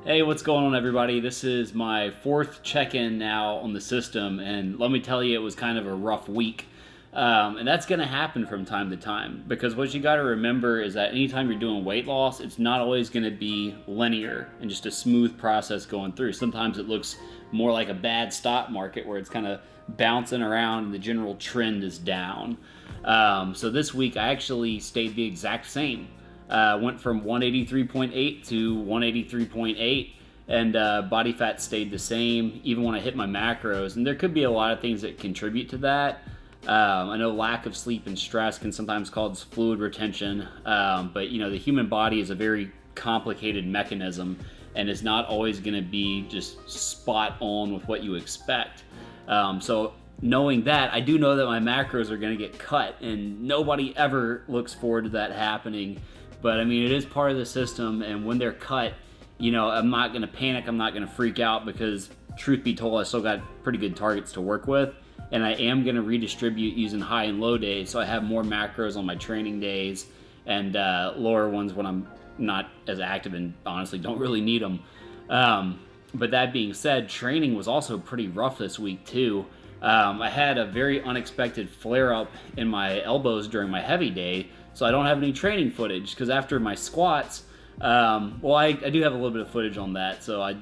Hey, what's going on, everybody? This is my fourth check-in now on the system, and let me tell you, it was kind of a rough week. And that's going to happen from time to time because what you got to remember is that anytime you're doing weight loss, it's not always going to be linear and just a smooth process going through. Sometimes it looks more like a bad stock market where it's kind of bouncing around and the general trend is down. So this week, I actually stayed the exact same. Went from 183.8 to 183.8, and body fat stayed the same even when I hit my macros. And there could be a lot of things that contribute to that. I know lack of sleep and stress can sometimes cause fluid retention, but the human body is a very complicated mechanism, and it's not always going to be just spot on with what you expect. So knowing that, I do know that my macros are going to get cut, and nobody ever looks forward to that happening. But I mean, it is part of the system, and when they're cut, I'm not going to panic, I'm not going to freak out, because truth be told, I still got pretty good targets to work with, and I am going to redistribute using high and low days, so I have more macros on my training days, and lower ones when I'm not as active and honestly don't really need them. But that being said, training was also pretty rough this week too. I had a very unexpected flare-up in my elbows during my heavy day, so I don't have any training footage, because after my squats, I do have a little bit of footage on that, so I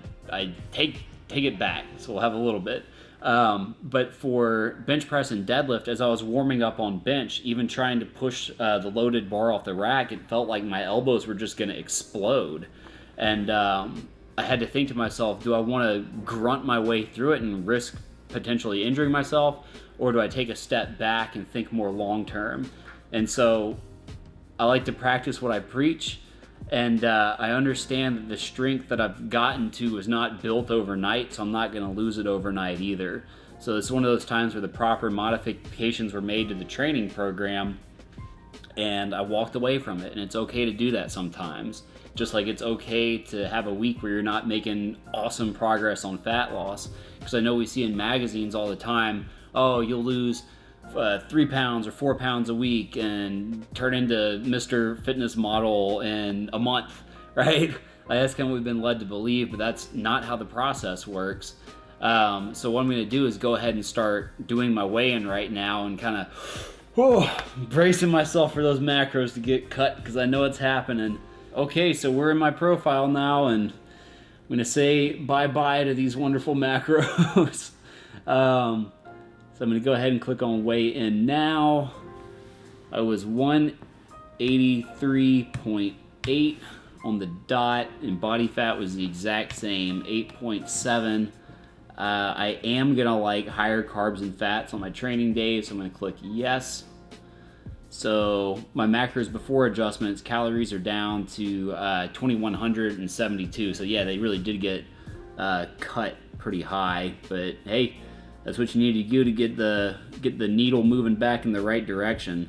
take it back, so we'll have a little bit. But for bench press and deadlift, as I was warming up on bench, even trying to push the loaded bar off the rack, it felt like my elbows were just going to explode. And I had to think to myself, do I want to grunt my way through it and risk potentially injuring myself, or do I take a step back and think more long term? And so I like to practice what I preach, and I understand that the strength that I've gotten to is not built overnight, so I'm not going to lose it overnight either. So it's one of those times where the proper modifications were made to the training program, and I walked away from it, and it's okay to do that sometimes. Just like it's okay to have a week where you're not making awesome progress on fat loss, because I know we see in magazines all the time, oh, you'll lose 3 pounds or 4 pounds a week and turn into Mr. Fitness Model in a month, right? That's kind of what we've been led to believe, but that's not how the process works. So what I'm going to do is go ahead and start doing my weigh-in right now and kind of bracing myself for those macros to get cut, because I know it's happening. Okay, so we're in my profile now, and I'm going to say bye-bye to these wonderful macros. So I'm going to go ahead and click on weigh in now. I was 183.8 on the dot, and body fat was the exact same, 8.7. I am going to like higher carbs and fats on my training days, so I'm going to click yes. So my macros before adjustments, calories are down to 2,172. So yeah, they really did get cut pretty high, but hey, that's what you need to do to get the needle moving back in the right direction.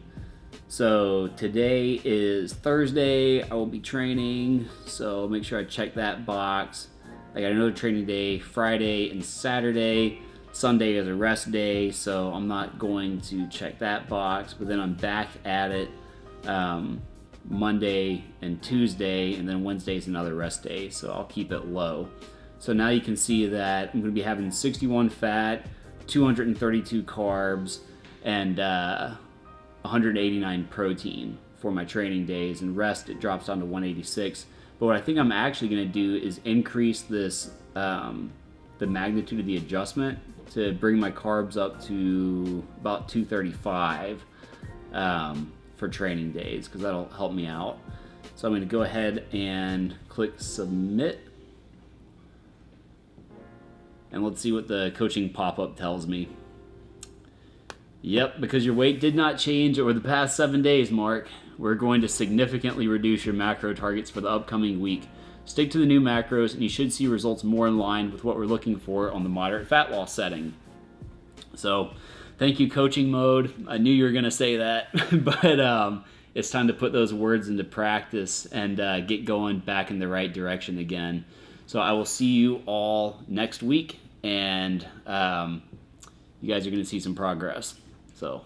So today is Thursday. I will be training, so make sure I check that box. I got another training day Friday and Saturday. Sunday is a rest day, so I'm not going to check that box. But then I'm back at it Monday and Tuesday, and then Wednesday is another rest day, so I'll keep it low. So now you can see that I'm going to be having 61 fat, 232 carbs, and 189 protein for my training days, and rest it drops down to 186. But what I think I'm actually going to do is increase this the magnitude of the adjustment to bring my carbs up to about 235 for training days, because that'll help me out. So I'm going to go ahead and click submit. And let's see what the coaching pop-up tells me. Yep, because your weight did not change over the past 7 days, Mark, we're going to significantly reduce your macro targets for the upcoming week. Stick to the new macros, and you should see results more in line with what we're looking for on the moderate fat loss setting. So, thank you, coaching mode. I knew you were going to say that, but it's time to put those words into practice and get going back in the right direction again. So I will see you all next week, and you guys are going to see some progress. So